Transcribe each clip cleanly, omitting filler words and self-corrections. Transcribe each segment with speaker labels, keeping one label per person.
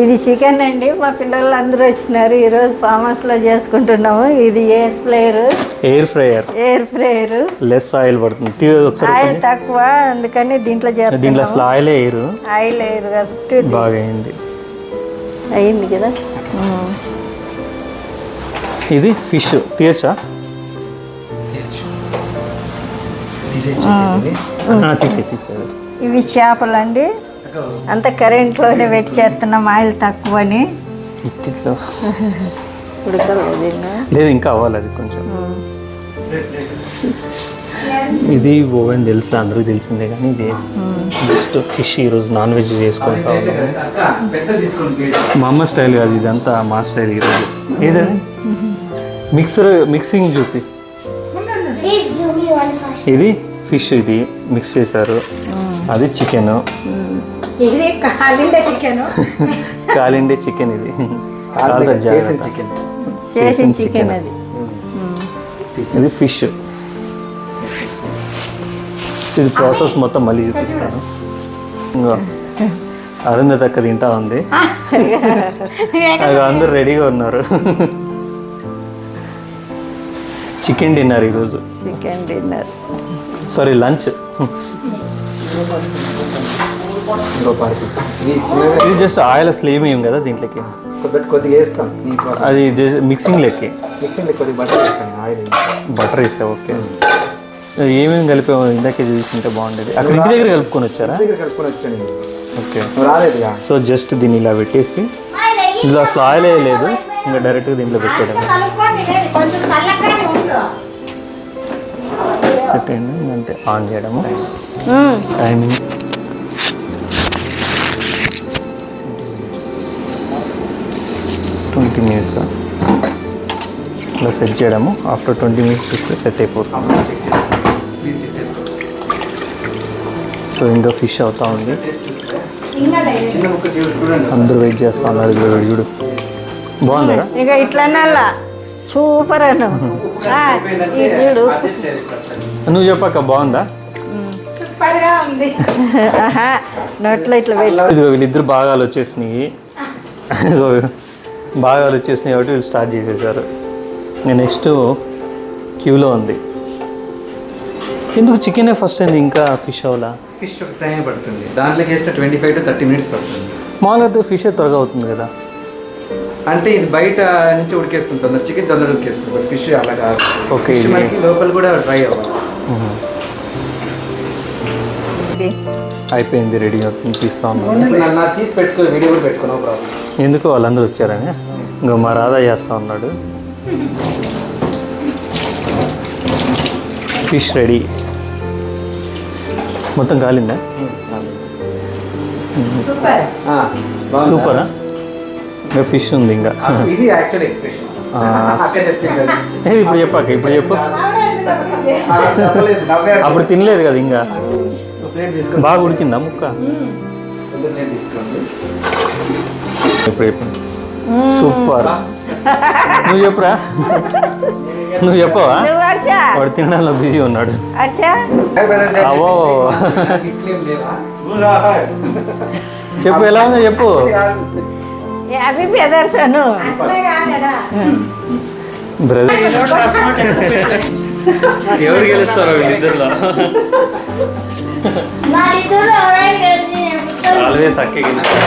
Speaker 1: ఇది చికెన్ అండి. మా పిల్లలు అందరూ వచ్చినారు. ఈరోజు ఫామ్ హౌస్లో చేసుకుంటున్నాము. ఇది ఎయిర్ ఫ్రైయర్
Speaker 2: లెస్ ఆయిల్ పడుతుంది.
Speaker 1: ఆయిల్ తక్కువ, అందుకని దీంట్లో
Speaker 2: దీంట్లో అసలు ఆయిల్ ఎయిర్
Speaker 1: కాబట్టి
Speaker 2: బాగా
Speaker 1: అయింది కదా.
Speaker 2: ఇది ఫిష్ తీయచ్చా? తీసే
Speaker 1: ఇవి చేపలు అండి. అంత కరెంట్లోనే పెట్టి చేస్తున్నాం, ఆయిల్ తక్కువని.
Speaker 2: లేదు ఇంకా అవ్వాలి అది కొంచెం. ఇది ఓవెన్ తెలుసు, అందరికీ తెలిసిందే. కానీ ఇది జస్ట్ ఫిష్ ఈరోజు నాన్ వెజ్ చేసుకుంటా ఉన్నాము. మా అమ్మ స్టైల్ కాదు ఇదంతా, మా స్టైల్ ఈరోజు. ఏదండి మిక్సింగ్ చూపి. ఇది ఫిష్, ఇది మిక్స్ చేశారు. అది చికెన్, కాలిండే చికెన్. ఇది
Speaker 1: చేసిన చికెన్.
Speaker 2: ఇది ఫిష్. ఇది ప్రాసెస్ మొత్తం మళ్ళీ చూపిస్తాను. ఇంకా అరుంధతి అక్క తింటా ఉంది. అది అందరు రెడీగా ఉన్నారు. చికెన్ డిన్నర్ ఈరోజు. Sorry lunch. ఇది జస్ట్ ఆయిల్ అసలు ఏమి కదా దీంట్లోకి.
Speaker 3: కొద్దిగా వేస్తాం
Speaker 2: అది మిక్సింగ్ లెక్కి. బటర్ వేసా. ఓకే. ఏమేమి కలిపాము ఇందాకే చూసుకుంటే బాగుండేది. అక్కడ ఇంటి దగ్గర కలుపుకొని వచ్చారా? ఓకే. సో జస్ట్ దీన్ని ఇలా పెట్టేసి, ఇందులో అసలు ఆయిల్ లేదు, ఇంకా డైరెక్ట్గా దీంట్లో పెట్టేయడం. సెట్ అయింది అంటే ఆన్ చేయడము. టైమింగ్ 20 minutes ఇలా సెట్ చేయడము. ఆఫ్టర్ 20 minutes చూస్తే సెట్ అయిపోతుంది. సో ఇంకా ఫిష్ అవుతా ఉంది. అందరూ వెయిట్ చేస్తా ఉన్నారు. చూడు బాగుందా?
Speaker 1: ఇక ఇట్లనే సూపర్ అను.
Speaker 2: నువ్వు చెప్పాక బాగుందా?
Speaker 1: నోట్లో ఇట్లా
Speaker 2: ఇదిగో వీళ్ళిద్దరు భాగాలు వచ్చేసినాయి. కాబట్టి వీళ్ళు స్టార్ట్ చేసేసారు. నేను నెక్స్ట్ క్యూలో ఉంది. ఎందుకు చికెనే ఫస్ట్ అయింది ఇంకా ఫిష్ అవ్వాలా?
Speaker 3: ఫిష్ ఒక టైం పడుతుంది, దాంట్లోకి వేస్తే 25 to 30 minutes పడుతుంది.
Speaker 2: మామూలుగా ఫిష్ త్వరగా అవుతుంది కదా.
Speaker 3: అంటే ఇది బయట నుంచి ఉడికేస్తుంది తొందర, చికెన్ తొందర ఉడికేస్తుంది. బట్ ఫిష్ అలా కాదు.
Speaker 2: ఓకే.
Speaker 3: మనకి లోపల కూడా డ్రై అవ్వాలి.
Speaker 2: అయిపోయింది, రెడీ అవుతుంది. తీస్తా ఉన్నాను.
Speaker 3: నన్ను తీసి పెట్టుకో, వీడియో కూడా పెట్టుకున్నావు ప్రాబ్లం.
Speaker 2: ఎందుకు వాళ్ళందరూ వచ్చారని ఇంకా మా రాధా చేస్తూ ఉన్నాడు. Fish ready. మొత్తం కాలిందా? సూపరా? ఇంకా ఫిష్ ఉంది ఇంకా.
Speaker 3: ఇది యాక్చువల్ ఎక్స్ప్రెషన్.
Speaker 2: ఇప్పుడు చెప్పాక ఇప్పుడు చెప్పు. అప్పుడు తినలేదు కదా ఇంకా. బాగా ఉడికిందా ముక్క? ఇప్పుడు చెప్పు. సూపర్. నువ్వు చెప్పురా. నువ్వు చెప్పవా? వాడు తినడంలో బిజీ ఉన్నాడు. అవో చెప్పు, ఎలా ఉందో చెప్పు. బ్రదర్ ఎవరు గెలుస్తారో వీళ్ళిద్దరిలో? ఆల్వేస్ అక్కే గెలుస్తారు.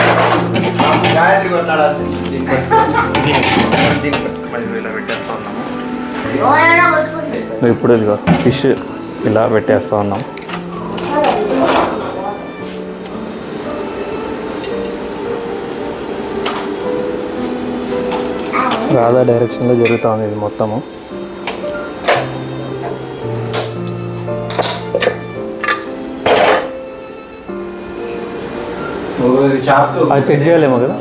Speaker 2: ఇప్పుడు ఇదిగో ఫిష్ ఇలా పెట్టేస్తా ఉన్నాం. రాధా డైరెక్షన్లో జరుగుతూ ఉంది ఇది మొత్తము. అది చెక్ చేయలేమో కదా.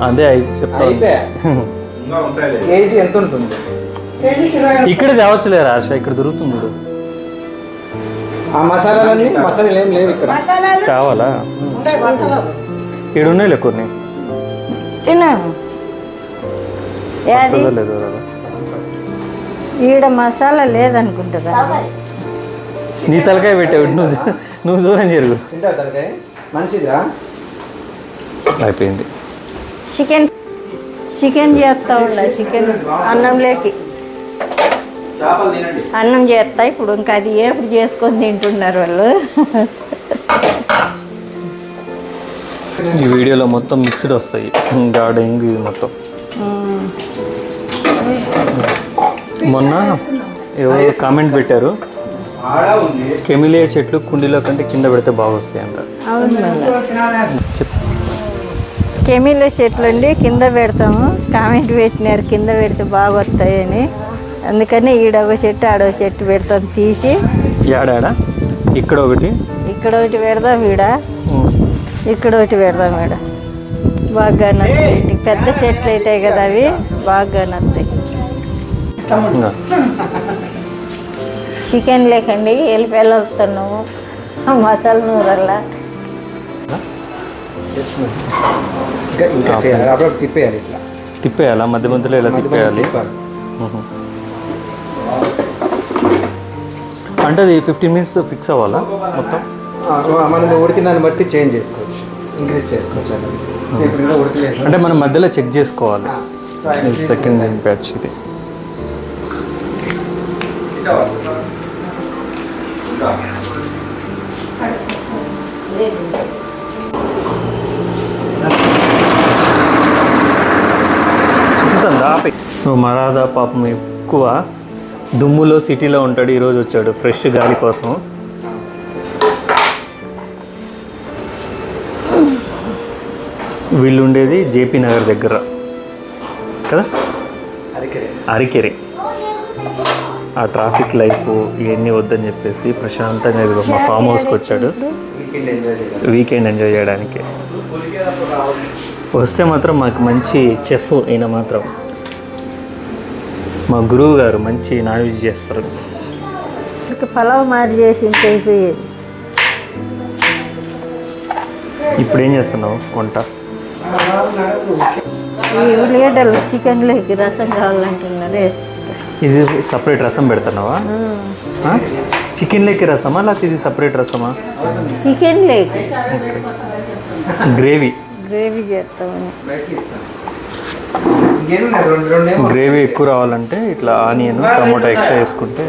Speaker 2: అదే చెప్తా.
Speaker 3: కేజీ ఎంత ఉంటుంది?
Speaker 2: ఇక్కడ తేవచ్చులేరా హర్ష, ఇక్కడ దొరుకుతుంది.
Speaker 3: ఆ మసాలాలన్నీ మసాలాలు ఏం లేవు ఇక్కడ.
Speaker 2: కావాలా? ఇక్కడ ఉన్నాయిలే కొన్ని. లేదు
Speaker 1: ఈడ మసాలా లేదనుకుంటుందా?
Speaker 2: నీ తలకాయ పెట్టావు నువ్వు దూరం జరుగు.
Speaker 3: తింటావు తలకాయ? మంచిదిరా.
Speaker 2: అయిపోయింది.
Speaker 1: చికెన్ చేస్తా ఉండ. చికెన్ అన్నంలోకి అన్నం చేస్తా. ఇప్పుడు ఇంకా అది ఎప్పుడు చేసుకొని తింటున్నారు వాళ్ళు.
Speaker 2: ఈ వీడియోలో మొత్తం మిక్స్డ్ వస్తాయి, గార్డెనింగ్ ఇది మొత్తం. మొన్న ఎవరో కామెంట్ పెట్టారు, కెమిలియా చెట్లు కుండీలో కంటే కింద పెడితే బాగా వస్తాయి అంట.
Speaker 1: కెమిలియా చెట్లు అండి కింద పెడతాము. కామెంట్ పెట్టినారు కింద పెడితే బాగా వస్తాయని. అందుకని ఈడొక చెట్టు ఆడొక చెట్టు పెడతాం తీసి.
Speaker 2: ఏడాడా? ఇక్కడ ఒకటి
Speaker 1: పెడదాం, ఇక్కడ ఒకటి పెడదాం. బాగా నస్తాయి. పెద్ద చెట్లు అవుతాయి కదా, అవి బాగా నస్తాయి. చికెన్ లేకండి వెళ్ళిపోయి వస్తున్నాము. మసాలా నూరల్లా
Speaker 2: తిప్పేయాలా? మధ్య మధ్యలో ఇలా తిప్పేయాలి. అంటే అది 15 minutes ఫిక్స్ అవ్వాలా మొత్తం?
Speaker 3: మనం ఉడికిన దాన్ని బట్టి చేంజ్ చేసుకోవచ్చు, ఇంక్రీజ్ చేసుకోవచ్చు.
Speaker 2: అంటే మనం మధ్యలో చెక్ చేసుకోవాలి. సెకండ్ బ్యాచ్ ఇది. మరాదా పాపం ఎక్కువ దుమ్ములో సిటీలో ఉంటాడు, ఈరోజు వచ్చాడు ఫ్రెష్ గాలి కోసం. వీళ్ళు ఉండేది జేపీ నగర్ దగ్గర కదా, అరికెరే. ఆ ట్రాఫిక్ లైఫ్ ఇవన్నీ వద్దని చెప్పేసి ప్రశాంతంగా మా ఫామ్ హౌస్కి వచ్చాడు వీకెండ్ ఎంజాయ్ చేయడానికి. వస్తే మాత్రం మాకు మంచి చెఫ్ అయినా మాత్రం మా గురువు గారు మంచి నాన్ వెజ్ చేస్తారు.
Speaker 1: పలావ్ మారి చేసి అయిపోయేది.
Speaker 2: ఇప్పుడు ఏం చేస్తున్నావు వంట?
Speaker 1: ఈ ఉల్లిగడ్డలు చికెన్లోకి రసం కావాలంటున్నారు, వేస్తా.
Speaker 2: ఇది సపరేట్ రసం పెడుతున్నావా? చికెన్లోకి రసమా లేకపోతే ఇది సపరేట్ రసమా?
Speaker 1: చికెన్లోకి
Speaker 2: గ్రేవీ
Speaker 1: చేస్తామని.
Speaker 2: గ్రేవీ ఎక్కువ రావాలంటే ఇట్లా ఆనియన్ టమోటా ఎక్స్ట్రా వేసుకుంటే.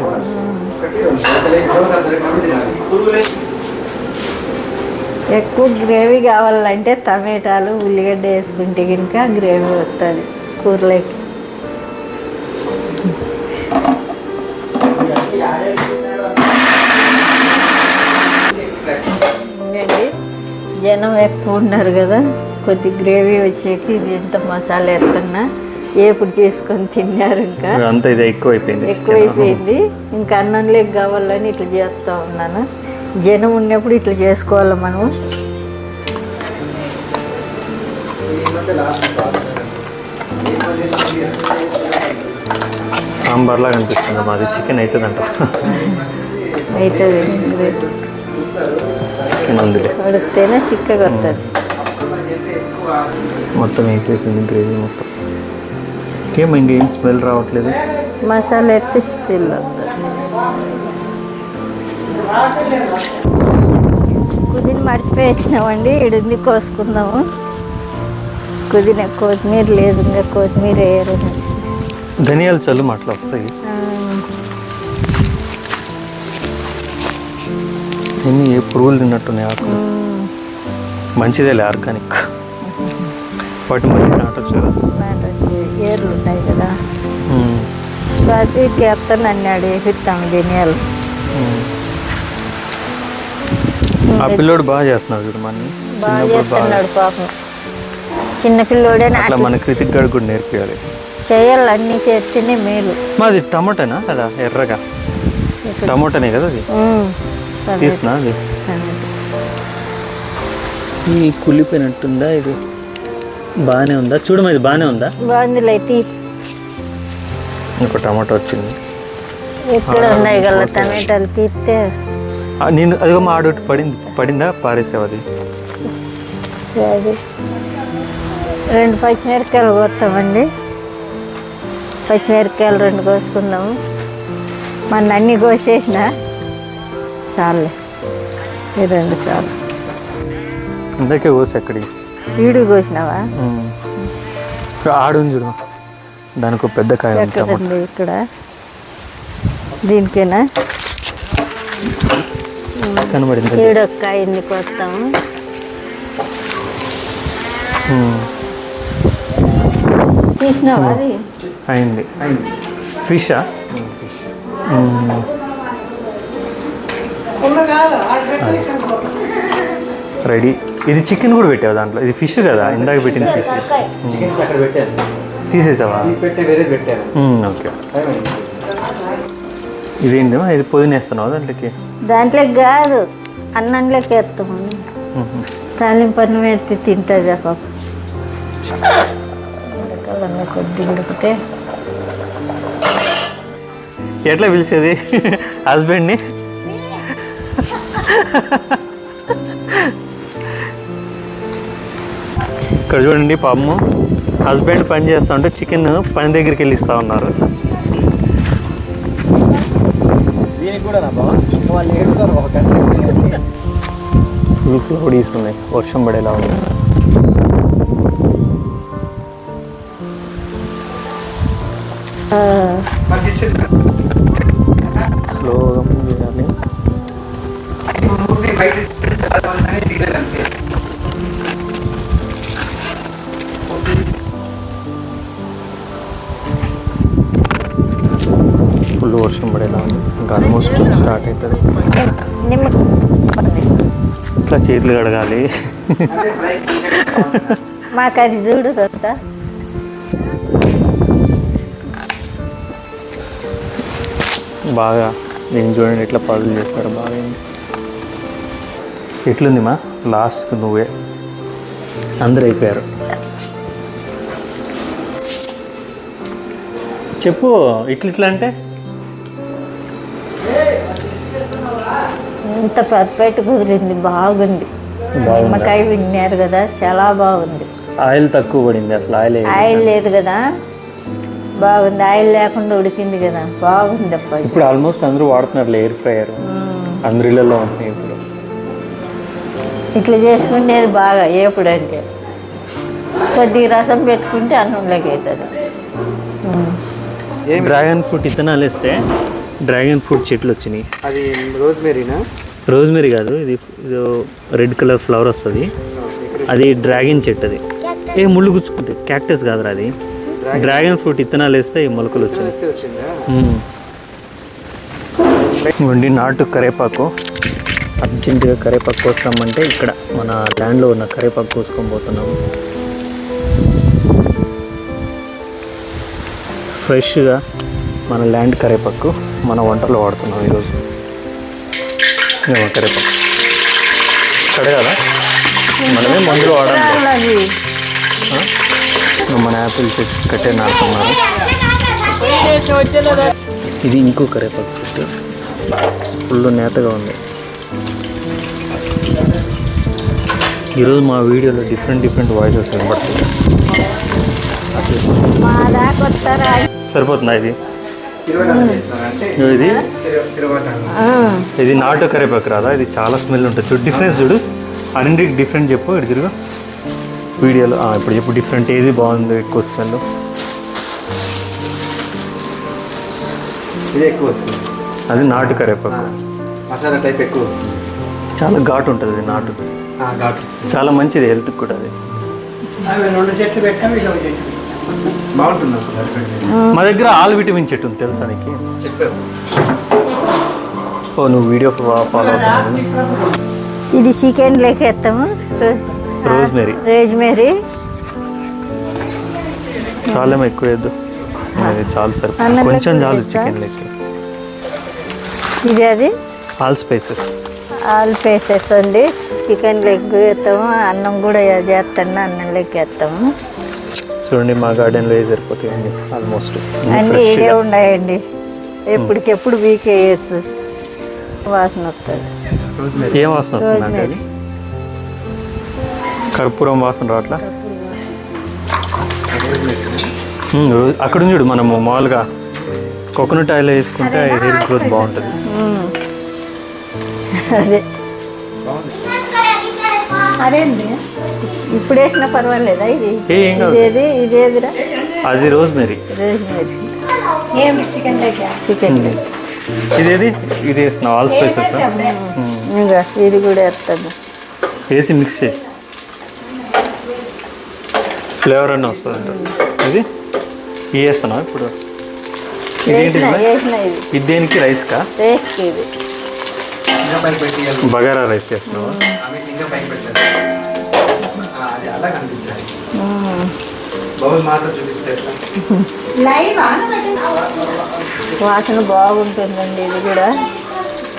Speaker 1: ఎక్కువ గ్రేవీ కావాలంటే టమాటాలు ఉల్లిగడ్డ వేసుకుంటే కనుక గ్రేవీ వస్తుంది కూరలోకి. జనం ఎక్కువ ఉన్నారు కదా, కొద్ది గ్రేవీ వచ్చేకి ఇది ఎంత మసాలా వేస్తున్నా ఎప్పుడు చేసుకొని తిన్నారు. ఇంకా
Speaker 2: అంత ఇది ఎక్కువైపోయింది.
Speaker 1: ఇంకా అన్నంలోకి కావాలని ఇట్లా చేస్తూ ఉన్నాను. జనం ఉన్నప్పుడు ఇట్లా చేసుకోవాలి మనం.
Speaker 2: సాంబార్ లాగా అనిపిస్తుంది మాది. చికెన్ అవుతుందంట.
Speaker 1: అవుతుంది,
Speaker 2: చికెన్ అందులో
Speaker 1: ఉడికితేనే చిక్కగా వస్తుంది.
Speaker 2: మొత్తం వేసేసింది గ్రేవీ మొత్తం. ఇంకేం స్మెల్ రావట్లేదు.
Speaker 1: మసాలా ఎత్తే స్మెల్ వస్తుంది. కుదిని మర్చిపోయి వచ్చినామండి. ఇడుంది కోసుకుందాము. కుదిన కొత్తిమీర లేదు, ఇంకా కొత్తిమీర వేయరు.
Speaker 2: ధనియాలు చల్లు అట్లా వస్తాయి. ఎన్ని ఏ పురుగులు తిన్నట్టున్నాయి ఆకులు. మంచిదేలే ఆర్గానిక్. వాటి మళ్ళీ నాటొచ్చు కదా,
Speaker 1: ఏర్లు ఉన్నాయి కదా. స్వాతికి వేస్తాను అన్నాడు, వేపిస్తాము ధనియాలు.
Speaker 2: ఆ పిల్లోడు బాగా చేస్తున్నాడు చూడు, మన
Speaker 1: బాగా చేస్తున్నాడు పాపం. చిన్న పిల్లోడే
Speaker 2: అట్లా మన క్రితిక్ గడు కూడా నేర్పియాలి.
Speaker 1: చేయాలి, అన్నీ చేస్తేనే మేలు.
Speaker 2: మాది టమాటానా కదా, ఎర్రగా టమాటానే కదా అది. తీసినా అది ఈ కుళ్ళిపోయినట్టుందా? ఇది బాగానే ఉందా? చూడమా, ఇది బాగానే ఉందా?
Speaker 1: బాగుంది. అయితే
Speaker 2: ఇంకో టమాటా వచ్చింది.
Speaker 1: ఎక్కడ ఉన్నాయి కదా టమాటాలు తీస్తే.
Speaker 2: నేను అదిగో మా ఆడోటి పడిందా పారేసావు అది.
Speaker 1: అది 2 పచ్చిమిరపకాయలు కోస్తామండి. పచ్చిమిరపకాయలు 2 కోసుకుందాము. మన అన్నీ కోసేసిన చాలులే ఈ 2 చాలు.
Speaker 2: ఇందాకే కోసి ఎక్కడికి
Speaker 1: ఈడు కోసినావా?
Speaker 2: ఆడుంది చూడు, దానికి ఒక పెద్ద కాయ ఉంది.
Speaker 1: ఎక్కడండి? ఇక్కడ దీనికేనా?
Speaker 2: కనబడింది.
Speaker 1: ఈడొక్క కాయన్ని కోస్తాము. తీసినావా? అది
Speaker 2: అయింది. ఫిషా? రెడీ. ఇది చికెన్ కూడా పెట్టావు దాంట్లో. ఇది ఫిష్ కదా, ఇందాక పెట్టింది ఫిష్.
Speaker 3: చికెన్ అక్కడ పెట్టాను,
Speaker 2: తీసేసావా?
Speaker 3: పెట్టి వేరే పెట్టాను.
Speaker 2: ఓకే. ఇదేంటి, ఇది పొదినేస్తున్నావు దాంట్లోకి?
Speaker 1: దాంట్లోకి కాదు, అన్నంలోకి వేస్తాము. తాలింపు అన్నం ఎత్తి తింటుంది ఆ పాప. ఉడకాలన్న కొద్దిగా ఉడికితే.
Speaker 2: ఎట్లా పిలిచేది హస్బెండ్ని? ఇక్కడ చూడండి పాపము, హస్బెండ్ పని చేస్తూ ఉంటే చికెన్ పని దగ్గరికి వెళ్ళి ఇస్తూ ఉన్నారు.
Speaker 3: దీనికి కూడా నా బావ వాళ్ళు ఏడుతారు ఒక గంట.
Speaker 2: ఫుల్ క్లౌడీస్ ఉన్నాయి, వర్షం పడేలా ఉంది. స్లోగా చేయాలి. ఫుల్ వర్షం పడేలా ఉంది, ఇంకా ఆల్మోస్ట్ స్టార్ట్ అవుతుంది. ఇట్లా చేతులు కడగాలి.
Speaker 1: మాకు అది చూడు రొత్త.
Speaker 2: బాగా నేను చూడండి ఎట్లా పదులు చేస్తారు. బాగా ఎట్లుంది మా లాస్ట్కి నువ్వే, అందరూ అయిపోయారు. చెప్పు ఇట్లా అంటే
Speaker 1: ఇంత పెద్ద కుదిరింది, బాగుంది. నిమ్మకాయ విన్నారు కదా, చాలా బాగుంది.
Speaker 2: ఆయిల్ తక్కువ పడింది, అసలు
Speaker 1: ఆయిల్ లేదు కదా, బాగుంది. ఆయిల్ లేకుండా ఉడికింది కదా, బాగుంది అప్ప.
Speaker 2: ఇప్పుడు ఆల్మోస్ట్ అందరూ వాడుతున్నారు ఎయిర్ ఫ్రైయర్, అందరిలో ఉంటున్నాయి ఇప్పుడు.
Speaker 1: ఇట్లా చేసుకునేది బాగా. ఎప్పుడంటే కొద్దిగా రసం పెట్టుకుంటే అన్నంలోకి అవుతుంది.
Speaker 2: డ్రాగన్ ఫ్రూట్ ఇత్తనాలు వేస్తే డ్రాగన్ ఫ్రూట్ చెట్లు వచ్చినాయి.
Speaker 3: అది రోజ్మెరీనా?
Speaker 2: రోజ్మెరీ కాదు, ఇది రెడ్ కలర్ ఫ్లవర్ వస్తుంది, అది డ్రాగన్ చెట్టు. అది ముళ్ళు గుచ్చుకుంటుంది, క్యాక్టస్ కాదురా అది. డ్రాగన్ ఫ్రూట్ ఇత్తనాలు వేస్తే ఈ మొలకలు వచ్చాయి. ఇవ్వండి నాటు కరేపాకు. అర్జెంటుగా కరేపాకు కోస్తామంటే ఇక్కడ మన ల్యాండ్లో ఉన్న కరేపాకు కోసుకొని పోతున్నాము. ఫ్రెష్గా మన ల్యాండ్ కరేపాకు మన వంటలో వాడుతున్నాం ఈరోజు. కరేపాకు కడగాల, మనమే మందులు వాడాలి. మన యాపిల్ చెట్టు కట్టే నాటుతున్నారు. ఇది ఇంకో కరేపాకు చెట్టు, ఫుల్ నేతగా ఉంది. ఈరోజు మా వీడియోలో డిఫరెంట్ వాయిసెస్ వినబడుతుంది. సరిపోతుందా ఇది? ఇది నాటు కరేపాకు రాదా? ఇది చాలా స్మెల్ ఉంటుంది. చూడు డిఫరెన్స్, చూడు అన్నింటికి డిఫరెంట్ చెప్పు. ఇటు తిరుగు వీడియోలో. ఇప్పుడు చెప్పు డిఫరెంట్ ఏది బాగుంది, ఎక్కువ స్మెల్?
Speaker 3: ఇది ఎక్కువ వస్తుంది,
Speaker 2: అది నాటు కరేపాకు.
Speaker 3: మసాలా టైప్ ఎక్కువ వస్తుంది,
Speaker 2: చాలా ఘాటు ఉంటుంది అది నాటు.
Speaker 3: ఘాటు
Speaker 2: చాలా మంచిది హెల్త్కి కూడా అది.
Speaker 3: బాగుంటుంది.
Speaker 2: మా దగ్గర ఆల్ విటమిన్ చెట్టు ఉంది, తెలుసా నీకు?
Speaker 3: చెప్పారు.
Speaker 2: ఓ నువ్వు వీడియో ఫాలో అవుతున్నావు.
Speaker 1: ఇది చికెన్ లెక్క వేస్తాము. రోజ్మెరీ
Speaker 2: చాలా ఎక్కువ వేద్దు, చాలు సరిపోతుంది, కొంచెం చాలు చికెన్ లెక్క.
Speaker 1: ఇది అది
Speaker 2: ఆల్ స్పైసెస్
Speaker 1: అండి. చికెన్ లెగ్ వేస్తాము, అన్నం కూడా చేస్తాను, అన్నం లెక్క వేస్తాము.
Speaker 2: చూడండి మా గార్డెన్లో ఏ సరిపోతాయండి ఆల్మోస్ట్
Speaker 1: అన్నీ ఇదే ఉన్నాయండి. ఎప్పటికెప్పుడు వీక్ వేయచ్చు. వాసన వస్తుంది.
Speaker 2: ఏం వాసన వస్తుంది? అది కర్పూరం వాసన రావట్లా? అక్కడ చూడు, మనము మామూలుగా కోకోనట్ ఆయిల్ వేసుకుంటే హెయిర్ గ్రోత్ బాగుంటుంది.
Speaker 1: అదే
Speaker 4: అదేంటి
Speaker 1: ఇప్పుడు వేసినా పర్వాలేదా ఇది
Speaker 2: ఏం కాదు.
Speaker 1: ఇదేదిరా
Speaker 2: అది రోజ్మెరీ.
Speaker 1: రోజ్మెరీ
Speaker 4: ఏం చికెన్ లెక్క
Speaker 1: చికెన్
Speaker 2: ఇదేది ఇది వేస్తున్నావు ఆల్ స్పైసెస్
Speaker 1: ఇంకా ఇది కూడా వేస్తాను.
Speaker 2: వేసి మిక్స్ చేయి, ఫ్లేవర్ అన్నీ వస్తుంది. ఇది ఇది వేస్తున్నావు ఇప్పుడు. ఇదేంటి
Speaker 1: వేసిన ఇది
Speaker 2: ఇది దేనికి? రైస్కా?
Speaker 1: రేస్కి ఇది
Speaker 3: ఇంకా పైకి పెట్టి
Speaker 2: బగారా రైస్ చేస్తున్నావు.
Speaker 3: అవి ఇంకా పైకి పెట్టాలి. అది అలా కనిపించాలి. బౌల్ మాత్రం చూపిస్తే ఎట్లా?
Speaker 4: లైవ్
Speaker 1: వాసన బాగుంటుందండి. ఇది కూడా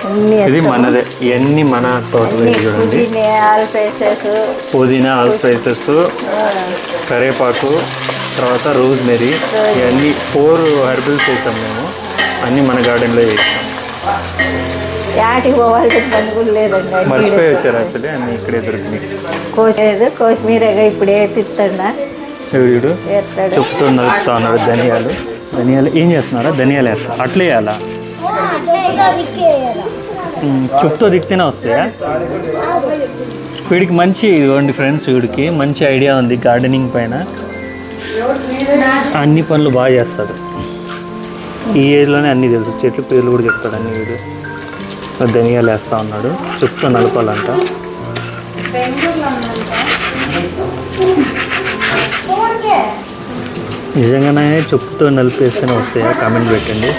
Speaker 1: అన్ని
Speaker 2: ఇది మనదే, ఇవన్నీ మన తోటలో చూడండి.
Speaker 1: ఆల్ స్పైసెస్,
Speaker 2: పుదీనా, ఆల్ స్పైసెస్, కరివేపాకు, తర్వాత రోజ్మెరీ, ఇవన్నీ 4 హెర్బల్స్ వేసాం మేము. అన్నీ మన గార్డెన్లో వేసాం.
Speaker 1: యాటికి పోవాల్సిన పని కూడా లేదండి.
Speaker 2: మర్చిపోయి వచ్చారు యాక్చువల్లీ, అన్నీ ఇక్కడే దొరికినాయి.
Speaker 1: కొత్తిమీరగా ఇప్పుడు వేపిస్తాడా
Speaker 2: వీడు
Speaker 1: వేస్తాడు.
Speaker 2: చెప్తూ నలుపుతా ఉన్నాడు. ధనియాలు ఏం చేస్తున్నారా? ధనియాలు వేస్తా అట్లే వేయాలా? చుట్టూ దిక్తేనే వస్తాయా? వీడికి మంచి, ఇదిగోండి ఫ్రెండ్స్, వీడికి మంచి ఐడియా ఉంది గార్డెనింగ్ పైన. అన్ని పనులు బాగా చేస్తాడు. ఈ ఏజ్లోనే అన్నీ తెలుసు, చెట్లు పేర్లు కూడా చెప్తాడు అన్ని. వీడు ధనియాలు వేస్తా ఉన్నాడు, చుట్టూ నలపాలంట. నిజంగానే చెప్పుతో నలిపేస్తేనే వస్తాయా? కామెంట్ పెట్టండి.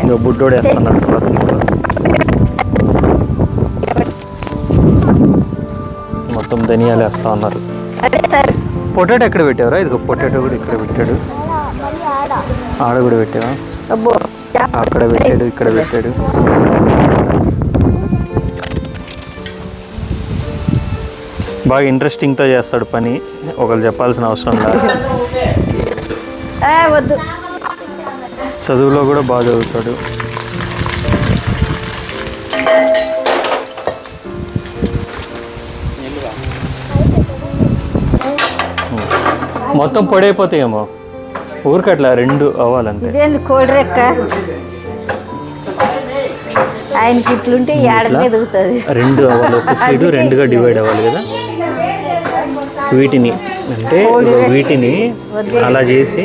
Speaker 2: ఇంకా బుడ్డోడు వేస్తున్నాడు సార్. మొత్తం ధనియాలు వేస్తా ఉన్నారు. పొటాటో ఎక్కడ పెట్టావరా? ఇదిగో పొటాటో కూడా ఇక్కడ పెట్టాడు. ఆడ కూడా పెట్టావా? అక్కడ పెట్టాడు, ఇక్కడ పెట్టాడు. బాగా ఇంట్రెస్టింగ్తో చేస్తాడు పని, ఒకళ్ళు చెప్పాల్సిన అవసరం లేదు.
Speaker 1: వద్దు,
Speaker 2: చదువులో కూడా బాగా చదువుతాడు. మొత్తం పొడైపోతాయేమో, ఊరికట్లా 2 అవ్వాలంతే.
Speaker 1: ఇదేంది కోడి రెక్క? ఆయనకి ఇట్లుంటే ఏడ ఎదుగుతుంది.
Speaker 2: 2 అవ్వాలి, ఒక సైడు 2గా డివైడ్ అవ్వాలి కదా. వీటిని అంటే వీటిని అలా చేసి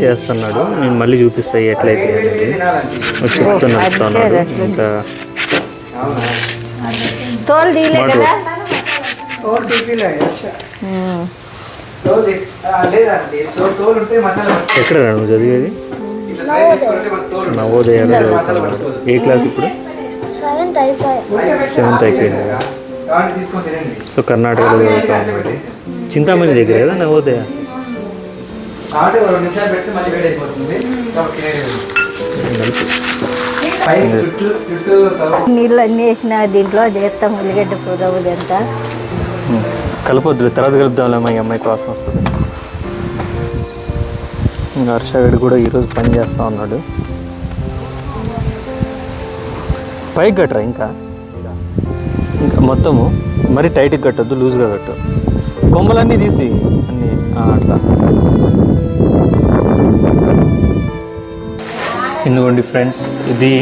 Speaker 2: వేస్తున్నాడు. నేను మళ్ళీ చూపిస్తాయి ఎట్లయితే అనేది చెప్తూ నడుస్తున్నాడు. ఇంకా
Speaker 1: తోలు తీయలే కదా.
Speaker 3: లేదండి, తోలు ఉంటే మసాలా
Speaker 2: ఎక్కడ నువ్వు చదివేది?
Speaker 3: ఇట్లా ఫ్రై చేసుకుంటే మనకు తోలు ఉండదు.
Speaker 2: నవోదయాలో చదువుతున్నాడు. ఏ క్లాస్ ఇప్పుడు? 7th అయిపోయింది.
Speaker 3: కావాలి తీసుకొని తినండి.
Speaker 2: సో కర్ణాటకలో చదువుతా ఉన్నాడు. చింతామణి దగ్గర కదా నవోదయ.
Speaker 3: కాబట్టి 2 నిమిషాలు పెడితే మళ్ళీ వేడి అయిపోతుంది. ఓకే, పై చుట్టూ
Speaker 1: నీళ్ళు అన్నీ వేసిన దీంట్లో చేస్తాం. ఉల్లిగడ్డ పుదవుది అంతా
Speaker 2: కలపొద్దు, తర్వాత కలుపుదాంలేమో, ఈ అమ్మాయికి వాసన వస్తుంది. ఇంకా హర్షగడ్ కూడా ఈరోజు పని చేస్తూ ఉన్నాడు. పైకి కట్టరా ఇంకా మొత్తము మరి టైట్గా కట్టద్దు, లూజ్గా కట్టు. కొమ్మలన్నీ తీసి అన్నీ అట్లా. ఎందుకండి ఫ్రెండ్స్, ఇది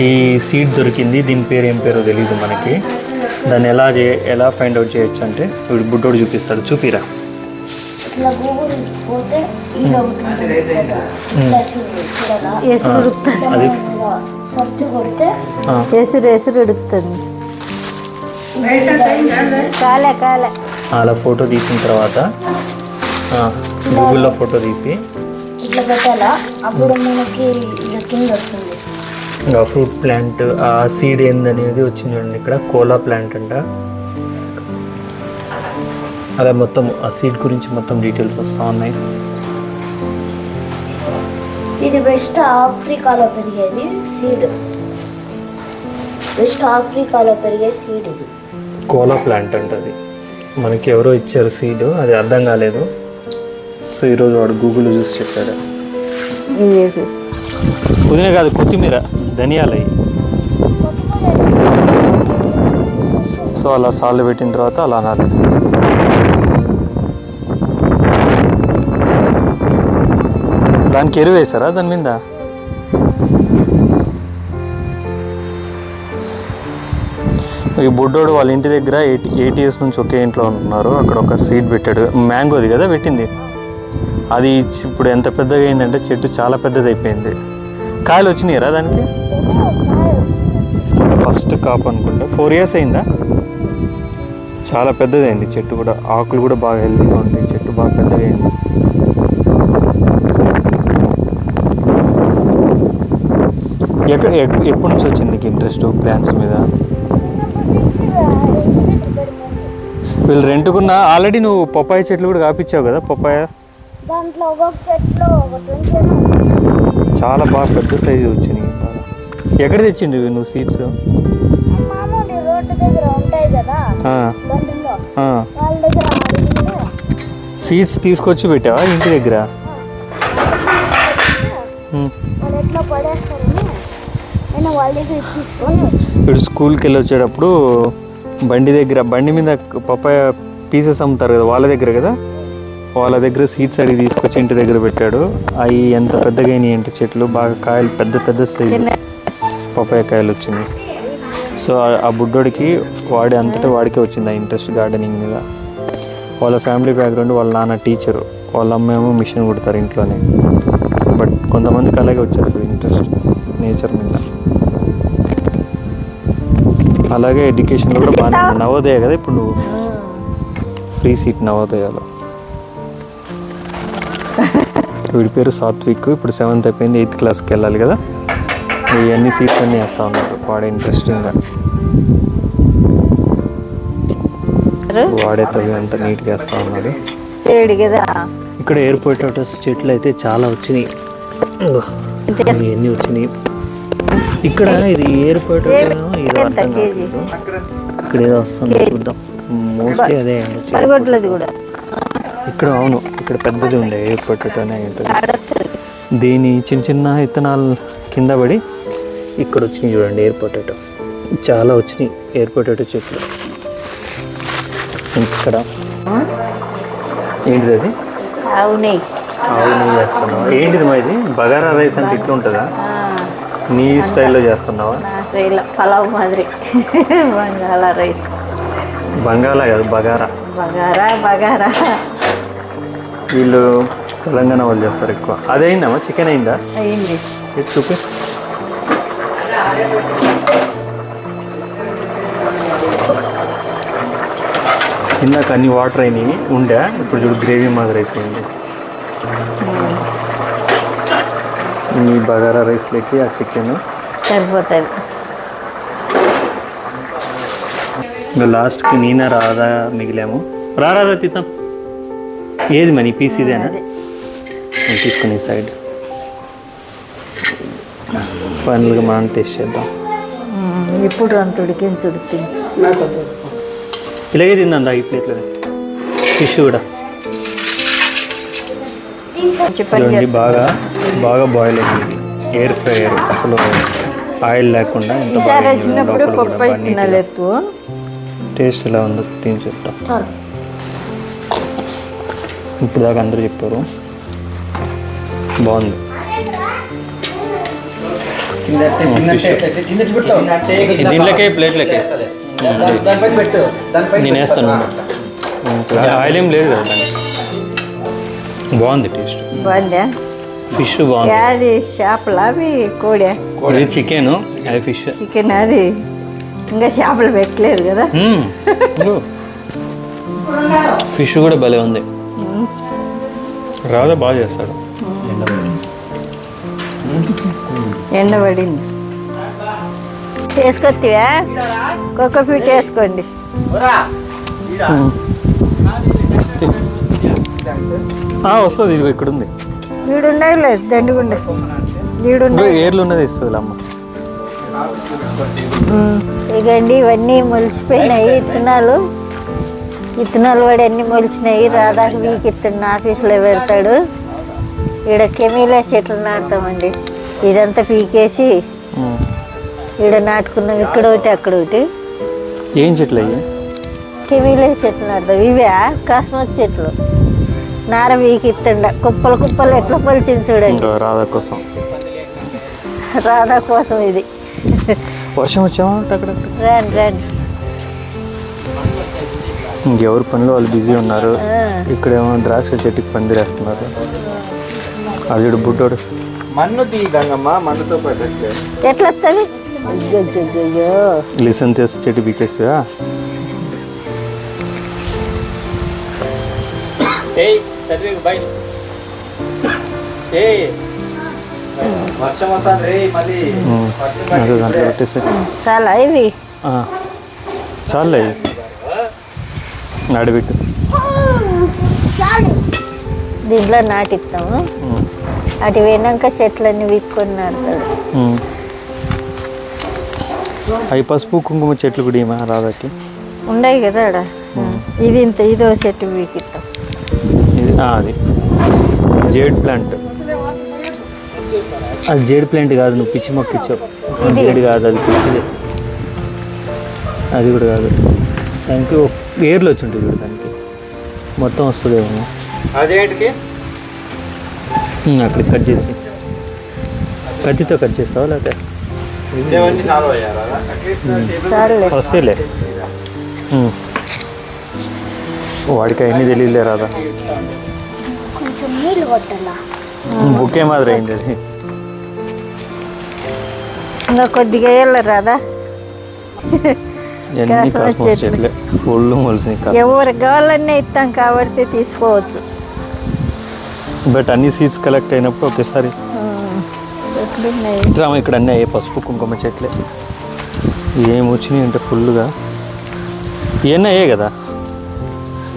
Speaker 2: ఈ సీడ్ దొరికింది. దీని పేరు ఏం పేరో తెలియదు మనకి. దాన్ని ఎలా ఫైండ్ అవుట్ చేయొచ్చు అంటే వీడు బుడ్డోడు చూపిస్తాడు. చూపిరా. అది
Speaker 1: ఎసురు ఉడుకుతుంది. కాలే
Speaker 2: అలా ఫోటో తీసిన తర్వాత గూగుల్లో ఫోటో తీసి
Speaker 4: ఇట్లా పెట్టాలా, అప్పుడు మనకి కింద వస్తుంది.
Speaker 2: ఇంకా ఫ్రూట్ ప్లాంట్ ఆ సీడ్ ఏందనేది వచ్చింది చూడండి. ఇక్కడ కోలా ప్లాంట్ అంట. అలా మొత్తం ఆ సీడ్ గురించి మొత్తం డీటెయిల్స్ వస్తూ ఉన్నాయి.
Speaker 4: ఇది వెస్ట్ ఆఫ్రికాలో పెరిగేది సీడ్. వెస్ట్ ఆఫ్రికాలో పెరిగే సీడ్ ఇది.
Speaker 2: కోలా ప్లాంట్ అంటది. మనకి ఎవరో ఇచ్చారు సీడ్, అది అర్థం కాలేదు. సో ఈరోజు వాడు గూగుల్లో చూసి చెప్పాడు. పుదీనా కాదు, కొత్తిమీర, ధనియాలు అవి. సో అలా సాల్ట్ పెట్టిన తర్వాత అలా అనాలి. దానికి ఎరువు వేసారా దాని మీద? ఈ బుడ్డోడు వాళ్ళ ఇంటి దగ్గర 8 years నుంచి ఒకే ఇంట్లో ఉంటున్నారు. అక్కడ ఒక సీడ్ పెట్టాడు, మ్యాంగోది కదా పెట్టింది. అది ఇప్పుడు ఎంత పెద్దగా అయిందంటే చెట్టు చాలా పెద్దది అయిపోయింది. కాయలు వచ్చినాయిరా దానికి? ఫస్ట్ కాపు అనుకుంటా. 4 years అయిందా? చాలా పెద్దదైంది చెట్టు కూడా. ఆకులు కూడా బాగా హెల్తీగా ఉంటాయి. చెట్టు బాగా పెద్దగా అయింది. ఎప్పటి నుంచి వచ్చింది నీకు ఇంట్రెస్ట్ ప్లాంట్స్ మీద? వీళ్ళు రెంట్కున్న ఆల్రెడీ నువ్వు పప్పాయ చెట్లు కూడా కాపించావు కదా. పప్పాయ
Speaker 4: దాంట్లో ఒక్కొక్క చెట్లు ఒక 20
Speaker 2: చాలా బాగా పెద్ద సైజు వచ్చినాయి. ఎక్కడ తెచ్చిండు నువ్వు సీడ్స్?
Speaker 4: మామూలు రోడ్డు దగ్గర ఉంటాయి కదా బండిలో, వాళ్ళ దగ్గర అడిగితే
Speaker 2: సీడ్స్ తీసుకొచ్చి పెట్టావా ఇంటి దగ్గర?
Speaker 4: వాళ్ళు ఎట్లా పడేస్తారని నేను వాళ్ళ దగ్గర తీసుకొని వచ్చి.
Speaker 2: ఇప్పుడు స్కూల్కి వెళ్ళి వచ్చేటప్పుడు బండి మీద పప్పాయ పీసెస్ అమ్ముతారు కదా, వాళ్ళ దగ్గర కదా, వాళ్ళ దగ్గర సీడ్స్ అడిగి తీసుకొచ్చి ఇంటి దగ్గర పెట్టాడు. అవి ఎంత పెద్దగా అయినాయి అంటే చెట్లు బాగా కాయలు పెద్ద పెద్ద సైజు పప్పాయ కాయలు వచ్చినాయి. సో ఆ బుడ్డోడికి వాడికే వచ్చింది ఆ ఇంట్రెస్ట్ గార్డెనింగ్ మీద. వాళ్ళ ఫ్యామిలీ బ్యాక్గ్రౌండ్, వాళ్ళ నాన్న టీచరు, వాళ్ళ అమ్మేమో మిషన్ కుడతారు ఇంట్లోనే. బట్ కొంతమందికి అలాగే వచ్చేస్తుంది ఇంట్రెస్ట్ నేచర్ మీద. అలాగే ఎడ్యుకేషన్లో కూడా బాగానే నవోదయ కదా ఇప్పుడు నువ్వు, ఫ్రీ సీట్ నవోదయాలో. వీడి పేరు సాత్విక్. ఇప్పుడు 7th అయిపోయింది, 8th క్లాస్కి వెళ్ళాలి కదా. ఇవన్నీ సీట్స్ అన్నీ వేస్తూ ఉన్నారు వాడే ఇంట్రెస్టింగ్గా. వాడే తవి అంత నీట్గా వేస్తూ ఉన్నాడు. ఇక్కడ ఎయిర్ పొటాటోస్ చెట్లు అయితే చాలా వచ్చినాయి. ఇవన్నీ వచ్చినాయి. ఇక్కడ ఇది ఎయిర్ పొటాటో ఏదో అర్థం కాదు. ఇక్కడ ఏదో వస్తుంది చూద్దాం. మోస్ట్లీ అదే ఇక్కడ. అవును, ఇక్కడ పెద్దది ఉండే ఎయిర్ పొటాటోనే ఉంటుంది. దీని చిన్న విత్తనాలు కింద పడి ఇక్కడ వచ్చినాయి చూడండి ఎయిర్ పొటాటో. చాలా వచ్చినాయి ఎయిర్ పొటాటో చెట్లు. ఇక్కడ ఏంటిది అది? ఆవు నెయ్యి చేస్తున్నావా? ఏంటిది మా ఇది? బగారా రైస్ అంటే ఇట్లా ఉంటుందా? నీ స్టైల్లో చేస్తున్నావా?
Speaker 1: పలావ్ మాదిరి. బంగాళా రైస్.
Speaker 2: బంగాళా కాదు, బగారా.
Speaker 1: బగారా
Speaker 2: వీళ్ళు తెలంగాణ వాళ్ళు చేస్తారు ఎక్కువ. అది అయిందమ్మా? చికెన్ అయిందా?
Speaker 1: అయింది.
Speaker 2: చూపి. ఇందాక అన్ని వాటర్ అయినాయి ఉండే, ఇప్పుడు చూడు గ్రేవీ మాదిరి అయిపోయింది. ఈ బగారా రైస్లోకి ఆ చికెన్
Speaker 1: సరిపోతుంది.
Speaker 2: ఇంకా లాస్ట్కి నేనే రాధా మిగిలాము. రాధా తిద్దాం. ఏది మనీ పీస్ ఇదేనా? నేను తీసుకుని సైడ్ ఫైనల్గా మనం టేస్ట్ చేద్దాం.
Speaker 1: ఇప్పుడు అంత ఉడికించుడికి
Speaker 2: ఇలాగే తిందా ఈ ప్లేట్లో. ఫిష్ కూడా చూడండి, బాగా బాగా బాయిల్ అయింది. ఎయిర్ ఫ్రైయర్, అసలు ఆయిల్ లేకుండా ఎంత బాగా. టేస్ట్ ఎలా ఉందో తిని చెప్తాం. ఇప్పుడు దాకా అందరూ చెప్పారు బాగుంది. దీనిలోకే ప్లేట్లకే నేను వేస్తాను. ఆయిల్ ఏం లేదు కదా దానికి. బాగుంది టేస్ట్.
Speaker 1: బాగుందా?
Speaker 2: ఫిష్ బాగుంది.
Speaker 1: అది చేపలు, అవి కోడి.
Speaker 2: ఇది చికెన్, అది ఫిష్.
Speaker 1: చికెన్ అది ఇంకా చేపలు పెట్టలేదు కదా.
Speaker 2: ఫిష్ కూడా భలే ఉంది. రాధా బాగా చేస్తాడు.
Speaker 1: ఎండబడింది. వేసుకొస్తావా? కోకోపీట్ వేసుకోండి.
Speaker 2: వస్తుంది. ఇది ఇక్కడ ఉంది.
Speaker 1: ఈడుండే లేదు, దండిగుండే. ఈడుండే
Speaker 2: ఏర్లు ఉన్నది ఇస్తుంది అమ్మ.
Speaker 1: ఇగండి ఇవన్నీ మొలిచిపోయినాయి ఇత్తనాలు వాడి అన్నీ మొలిచినాయి. రాధాకి వీక్ ఇత్తడిని ఆఫీస్లో పెడతాడు. ఈడ కెమీలా చెట్లు నాటుతామండి. ఇదంతా పీకేసి ఈడ నాటుకున్నాం. ఇక్కడ ఒకటి అక్కడ ఒకటి.
Speaker 2: ఏం చెట్లు అయ్యి?
Speaker 1: కెమీలా చెట్లు నాటుతాం. ఇవే కాస్మస్ చెట్లు. నార వీకి ఇత్తండ కుప్పలు కుప్పలు ఎట్లా పొలిచింది చూడండి.
Speaker 2: రాధా కోసం.
Speaker 1: రాధా కోసం ఇది.
Speaker 2: వర్షం వచ్చామా?
Speaker 1: రండి
Speaker 2: ఇంకెవరి పనిలో వాళ్ళు బిజీ ఉన్నారు. ఇక్కడేమో ద్రాక్ష చెట్టుకి పందిరేస్తున్నారు. అల్లుడు బుడ్డోడు
Speaker 3: మన్ను తీ గంగమ్మ, మన్నుతో పాటు
Speaker 1: ఎట్లా వస్తుంది? అయ్యో
Speaker 2: లిసన్ చేసి చెట్టు పీకేస్తుందా?
Speaker 3: వర్షం వస్తాను రే మళ్ళీ.
Speaker 2: అదే దాంట్లో పెట్టేసి
Speaker 1: చాలా ఇవి
Speaker 2: చాలే ఆడబెట్టు.
Speaker 1: దీంట్లో నాటిస్తాము. అటు పోయినాక చెట్లన్నీ వీక్కొని నాటుతాడు.
Speaker 2: అవి పసుపు కుంకుమ చెట్లు కూడా ఏమా రాధాకి
Speaker 1: ఉన్నాయి కదా ఆడ. ఇది ఇంత ఇదో చెట్టు వీకిస్తాం.
Speaker 2: ఇది అది జేడ్ ప్లాంట్. అది జేడ్ ప్లాంట్ కాదు, నువ్వు పిచ్చి మొక్క ఇచ్చావు. జేడ్ కాదు, అది పిచ్చిదే. అది కూడా కాదు, దానికి ఏర్లు వచ్చి ఉంటుంది చూడు, దానికి మొత్తం వస్తుందేమో.
Speaker 3: అదేంటికి
Speaker 2: అక్కడికి కట్ చేసి కత్తితో కట్ చేస్తావా లేకపోతే
Speaker 1: సర్లే
Speaker 2: వస్తేలే. వాడికి అవన్నీ తెలియలే రాదా.
Speaker 4: కొంచెం నీళ్ళు కొట్టాలా?
Speaker 2: బుక్కే మాదిరి అయింది అది.
Speaker 1: ఇంకా కొద్దిగా వేయాలి రాదా.
Speaker 2: ఎన్ని కాస్మోస్ చెట్లే ఒళ్ళు మొలిసినాయి.
Speaker 1: ఎవరికి కావాలన్నా ఇస్తాం కాబట్టి తీసుకోవచ్చు.
Speaker 2: బట్ అన్ని సీడ్స్ కలెక్ట్ అయినప్పుడు ఒకేసారి రామ ఇక్కడ అన్నీ అయ్యే పసుపు కుంకుమ చెట్లే. ఏం వచ్చినాయి అంటే ఫుల్గా. ఇవన్నీ అయ్యే కదా,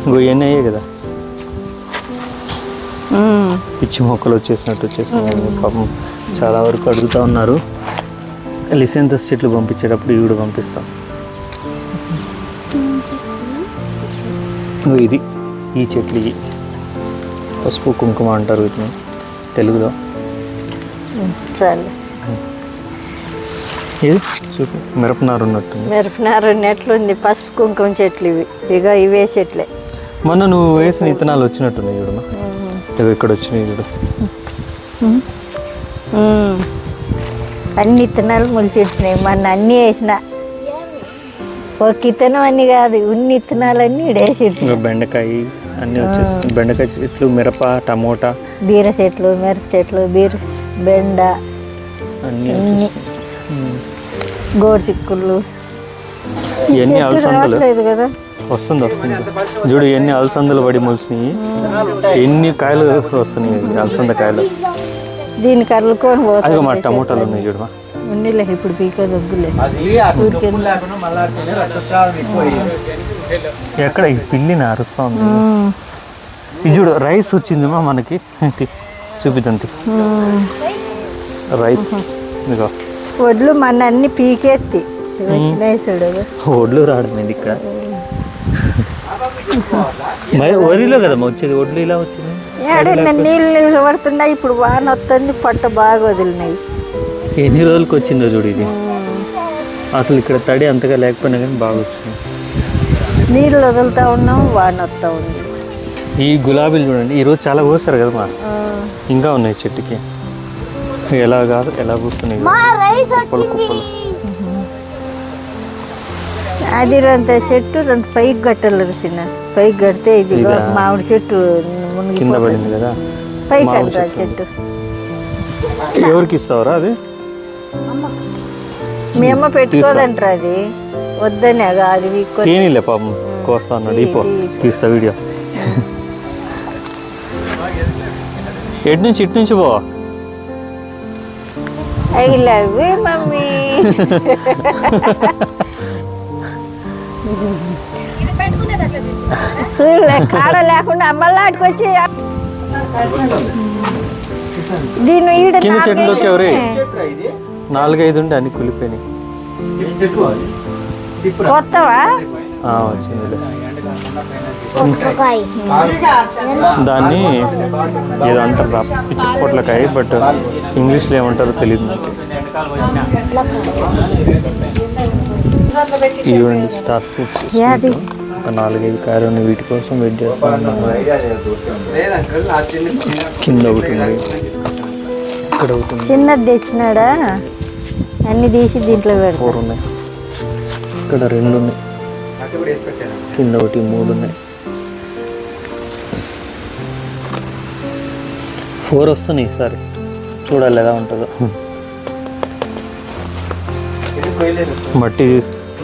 Speaker 2: ఇంకో ఇవన్నీ అయ్యే కదా. పిచ్చి మొక్కలు వచ్చేసినాయి. పాపం చాలా వరకు అడుగుతూ ఉన్నారు. లిసెంతస్ చెట్లు పంపించేటప్పుడు ఇవి కూడా పంపిస్తాం. ఇది ఈ చెట్లు ఇవి పసుపు కుంకుమ అంటారు వీటిని తెలుగులో.
Speaker 1: సరే
Speaker 2: ఇది చూపి మిరపనారు ఉన్నట్టుంది.
Speaker 1: మిరపనారు ఉన్నట్లుంది. పసుపు కుంకుమ చెట్లు ఇవి. ఇక ఇవే చెట్లే.
Speaker 2: మొన్న నువ్వు వేసిన విత్తనాలు వచ్చినట్టున్నాయి చూడమ్మా. ఇవి ఇక్కడ వచ్చినాయి చూడు.
Speaker 1: అన్ని విత్తనాలు మొలిచిచ్చినాయి. మొన్న అన్నీ వేసిన. ఒక విత్తనం అన్ని కాదు, ఉన్ని విత్తనాలన్నీ వేసి.
Speaker 2: బెండకాయ అన్నీ వచ్చేసి బెండకాయ చెట్లు, మిరప, టమోటా,
Speaker 1: బీర చెట్లు, మిరప చెట్లు, బెండ
Speaker 2: అన్నీ
Speaker 1: గోరు చిక్కుళ్ళు.
Speaker 2: ఇవన్నీ అలసందలు
Speaker 1: లేదు కదా.
Speaker 2: వస్తుంది చూడు. ఎన్ని అలసందలు పడి మొలిసినాయి. ఎన్ని కాయలు వస్తున్నాయి అలసంద కాయలు.
Speaker 1: దీన్ని కర్రలుకొని
Speaker 2: అదిగో మా టమోటాలు ఉన్నాయి చూడమా.
Speaker 1: ఉన్నిలే ఇప్పుడు పీక దొగ్గులే.
Speaker 2: ఎక్కడ ఈ పిల్లిని అరుస్తా ఉంది. ఇది చూడు రైస్ వచ్చిందమ్మా మనకి. చూపిద్దంతి రైస్. ఇదిగో
Speaker 1: వడ్లు మన అన్ని పీకెత్తి వచ్చినాయి చూడు.
Speaker 2: వడ్లు రావడం ఇది ఇక్కడ. మరి వరిలో కదమ్మా వచ్చేది, వడ్లు ఇలా వచ్చింది.
Speaker 1: ఏడన్నా నీళ్ళు పడుతున్నాయి. ఇప్పుడు వాన వస్తుంది, పొట్ట బాగా వదిలినాయి.
Speaker 2: ఎన్ని రోజులకి వచ్చిందో చూడు ఇది. అసలు ఇక్కడ తడి అంతగా లేకపోయినా కానీ బాగా వచ్చింది.
Speaker 1: నీళ్ళు వదులుతూ ఉన్నాం, వాన వస్తూ ఉంది.
Speaker 2: ఈ గులాబీలు చూడండి, ఈరోజు చాలా కోస్తారు కదమ్మా. ఇంకా ఉన్నాయి చెట్టుకి. ఎలా కాదు ఎలా కూస్తున్నాయి కుప్పలు కుప్పలు.
Speaker 1: అది అంత చెట్టు అంత పైకి కట్టాలి చిన్న. పైకి కడితే ఇది మామిడి చెట్టు
Speaker 2: కింద పడింది కదా.
Speaker 1: పైకి కట్టాలి చెట్టు.
Speaker 2: ఎవరికి ఇస్తావరా అది?
Speaker 1: మీ అమ్మ పెట్టుకోదంటారు. అది వద్దని అది
Speaker 2: తేనిలే పాపం కోస్తా అన్నాడు. ఇపో తీస్తా వీడియో. ఎటు నుంచి ఇటు నుంచి పో.
Speaker 1: I love you mummy. చూడలే కాడ లేకుండా అమ్మలాడికి వచ్చి దీన్ని ఈడ
Speaker 2: కింద చెట్లోకి ఎవరే 4-5 ఉంటే అన్ని కులిపోయినాయి.
Speaker 1: కొత్తవా
Speaker 2: వచ్చింది. దాన్ని ఏదో అంటారు పిచ్చి పొట్లకాయ, బట్ ఇంగ్లీష్లో ఏమంటారో తెలియదు నాకు. ఇవ్వండి స్టార్ ఫ్రూట్స్. ఒక 4-5 కాయలు ఉన్నాయి. వీటి కోసం వెయిట్ చేస్తా ఉన్నాను. కింద ఒకటి ఉంది, ఇక్కడ ఒకటి.
Speaker 1: చిన్నది తెచ్చినాడా? అన్ని తీసి దీంట్లో
Speaker 2: 4 ఉన్నాయి. ఇక్కడ 2 ఉన్నాయి.
Speaker 3: అది కూడా వేసి పెట్టాను.
Speaker 2: కింద ఒకటి 3 ఉన్నాయి. 4 వస్తున్నాయి ఈసారి. చూడాలి ఎలా ఉంటుందో.
Speaker 3: ఇది పోయలేదు.
Speaker 2: మట్టి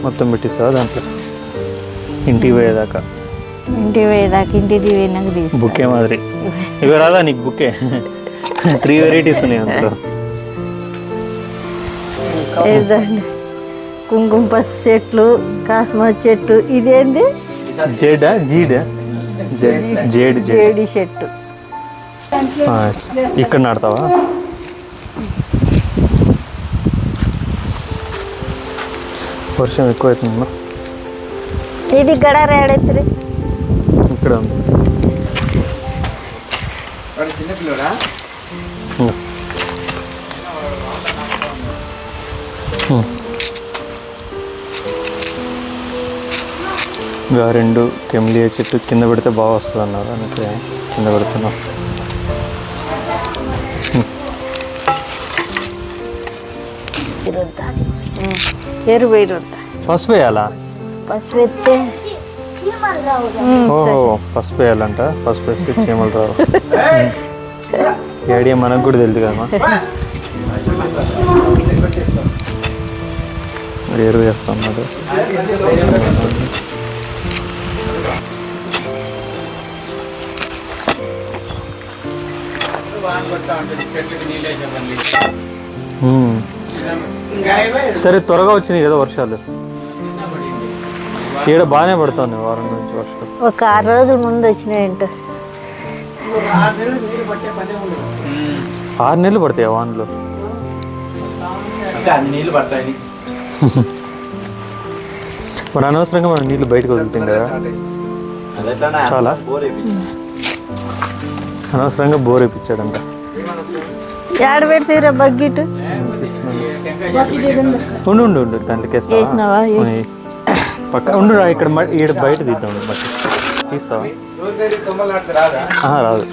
Speaker 2: మొత్తం పెట్టిస్తావా దాంట్లో ఇంటికి పోయేదాకా?
Speaker 1: ఇంటికి పోయేదాకా ఇంటికి పోయినాక తీసి
Speaker 2: బుకే మాదిరి ఇవి రాదా నీకు బుకే? 3 వెరైటీస్ ఉన్నాయి అందులో.
Speaker 1: ఏదండి కుంకుమ పసుపు చెట్లు, కాస్మస్ చెట్టు, ఇదేంటి
Speaker 2: జేడా జీడా జేడ్
Speaker 1: జేడి చెట్టు.
Speaker 2: ఇక్కడ నాడతావా? వర్షం ఎక్కువ అవుతుందమ్మా.
Speaker 1: ఇది గడారు ఏడైతుంది.
Speaker 2: ఇక్కడ ఉంది.
Speaker 3: వాడు చిన్న పిల్లడా?
Speaker 2: ఇంకా 2 కెమిలియా చెట్టు కింద పెడితే బాగా వస్తుంది అన్నారు, అందుకే కింద పెడుతున్నాం.
Speaker 1: ఎరువు ఇరుద్దా.
Speaker 2: పసుపు వేయాలా?
Speaker 1: పసుపు ఎత్తే
Speaker 2: ఓహో పసుపు వేయాలంట. పసుపు వేస్తే చీమలు రావు. ఈ ఐడియా మనకు కూడా తెలుసు కదమ్మా. ఎరువు వేస్తాం మరి. సరే త్వరగా వచ్చినాయి కదా వర్షాలు. ఈడ బాగానే పడుతుంది వారం నుంచి వర్షాలు.
Speaker 1: ఒక 6 రోజుల ముందు వచ్చినాయంట.
Speaker 2: 6 నెలలు పడతాయి వానలు.
Speaker 3: నీళ్ళు పడతాయి.
Speaker 2: మరి అనవసరంగా మనం నీళ్ళు బయటకు వదులుతాం కదా. చాలా అనవసరంగా బోర్ వేయించాడంట.
Speaker 1: ఏడ పెడతాయిరా బకెట్?
Speaker 2: ఉండు దాంట్లోకి
Speaker 1: వేసినావా?
Speaker 2: పక్క ఉండు. ఇక్కడ ఈడ బయట తీద్దాం. బట్టి తీస్తావా? రాదు.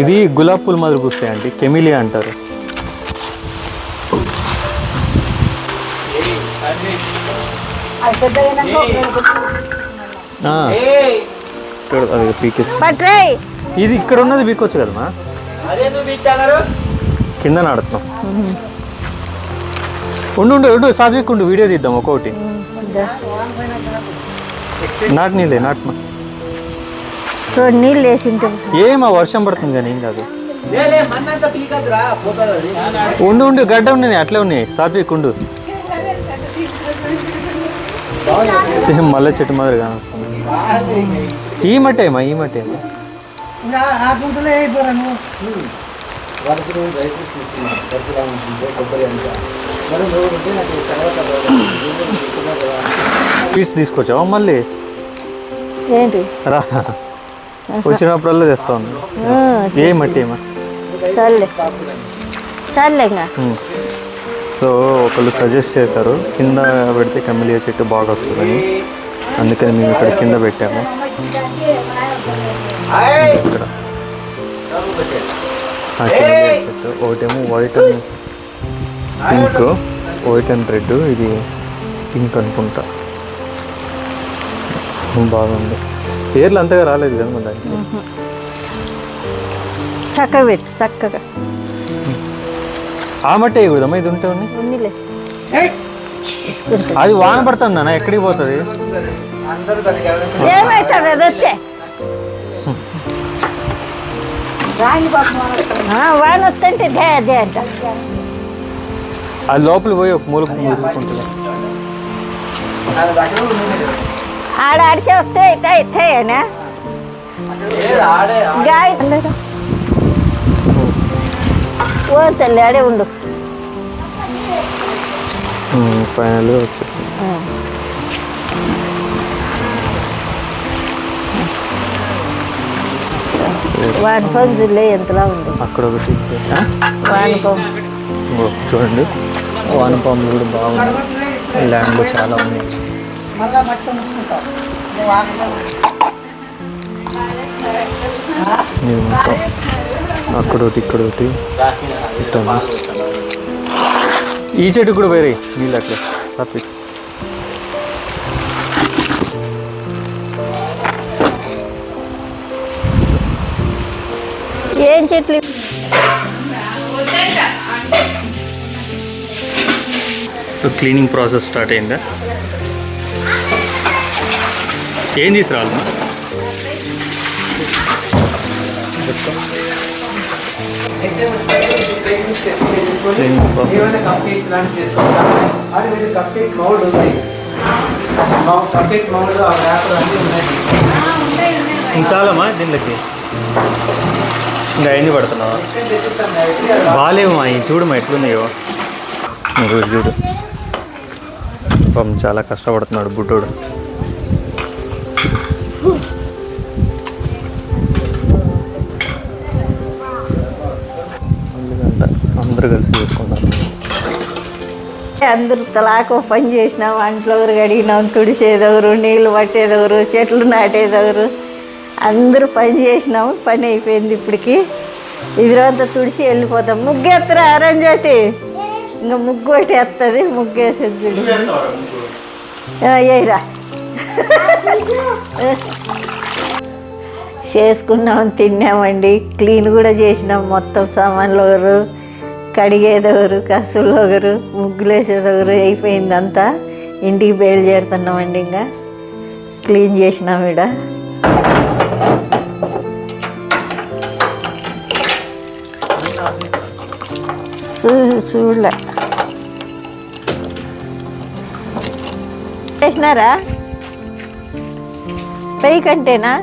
Speaker 2: ఇది గులాబ్ పూల మాదిరి పూస్తాయండి. కెమిలియా అంటారు. అది పీకేసి ఇది ఇక్కడ ఉన్నది పీకొచ్చు కదమ్మా. కింద నాడుతున్నాం. ఉండు సాత్విక్ ఉండు, వీడియో తీద్దాం ఒక్కొక్కటి. నాటినీళ్ళే నాటమా.
Speaker 1: నీళ్ళు వేసింటే
Speaker 2: ఏమా వర్షం పడుతుంది కానీ ఏం కాదు. ఉండు గడ్డ ఉన్నాయి అట్లే ఉన్నాయి. సాత్విక్ ఉండు. సేమ్ మల్లె చెట్టు మాదిరి కానొస్తుంది. ఈ మట్టేమా స్వీట్స్ తీసుకొచ్చావా మళ్ళీ?
Speaker 1: ఏంటి
Speaker 2: రా వచ్చినప్పుడల్లా తెస్తా ఉన్నా. ఏ మట్టి ఏమా?
Speaker 1: సర్లేంగా.
Speaker 2: సో ఒకళ్ళు సజెస్ట్ చేశారు కింద పెడితే కెమిలియా చెట్టు బాగా వస్తుందని, అందుకని మేము ఇక్కడ కింద పెట్టాము. ఇక్కడ కెమిలియా చెట్టు ఒకటేమో white and pink, white and red. ఇది పింక్ అనుకుంటా. బాగుంది. పేర్లు అంతగా రాలేదు కదా మన దానికి.
Speaker 1: చక్కగా పెట్టి చక్కగా.
Speaker 2: ఆ మట్టి వేయకూడదమ్మా. ఇది ఉంటే అది వాన పడుతుంది అన్న, ఎక్కడికి పోతుంది?
Speaker 1: ఏమవుతుంది అది వస్తే? వాన వస్తుంటే దే అదే అంట.
Speaker 2: అది లోపలికి పోయి ఒక మూలకు మురుకుంటుంది.
Speaker 1: ఆడ ఆడితే వస్తే అవుతాయనా గాయ ఓ తల్లి ఆడే ఉండు.
Speaker 2: ఫైనల్గా వచ్చేసి
Speaker 1: వానపాము జుల్లే ఎంతలా ఉంది
Speaker 2: అక్కడ ఒకటి.
Speaker 1: వానపాము
Speaker 2: చూడండి, వానపాములు కూడా బాగున్నాయి. ల్యాండ్లో చాలా ఉన్నాయి. ఇది మొత్తం అక్కడొకటి ఇక్కడొకటి. ఈ చెట్టు కూడా వేరే నీళ్ళు అట్లా సాపి.
Speaker 1: ఏం చెట్లు?
Speaker 2: క్లీనింగ్ ప్రాసెస్ స్టార్ట్ అయిందా? ఏం తీసుకురావాలమ్మా? క్లీనింగ్ ప్రాసెస్
Speaker 3: ఏమైనా కప్కేక్స్ లాంటివి చేసుకోవాలి. అది మీరు కప్కేక్స్ మౌల్డ్ ఉంది. కప్కేక్ మౌల్డ్ ఆ ర్యాపర్ అన్నీ ఉన్నాయి.
Speaker 2: చాలమ్మా దీనికి ఇంకా ఎన్ని పడుతున్నావా? బాగాలేవు మా చూడమ్మా ఎట్లున్నాయో. మీరు చూడు పాపం చాలా కష్టపడుతున్నాడు బుడ్డోడు. అందరూ కలిసి చేసుకుంటారు.
Speaker 1: అందరూ తలాకో పని చేసినాం. వంటలు ఎవరు కడిగినాం, తుడిసేదెవరు, నీళ్ళు పట్టేదెవరు, చెట్లు నాటేదెవరు, అందరూ పని చేసినాము. పని అయిపోయింది. ఇప్పటికి ఇదిరంతా తుడిసి వెళ్ళిపోతాం. ముగ్గు ఎత్తరా అరంజాతి, ఇంకా ముగ్గు ఒకటి ఎత్తది. ముగ్గు వేసేది చూడు. ఏరా చేసుకున్నాం, తిన్నామండి. క్లీన్ కూడా చేసినాం. మొత్తం సామాన్లు ఒకరు, కడిగేదెవరు, కసులు ఒకరు, ముగ్గులు వేసేదెవరు అయిపోయింది అంతా. ఇంటికి బయలుదేరుతున్నామండి. ఇంకా క్లీన్ చేసినాం. ఈడ చూడలే చేసినారా? పై కంటేనా?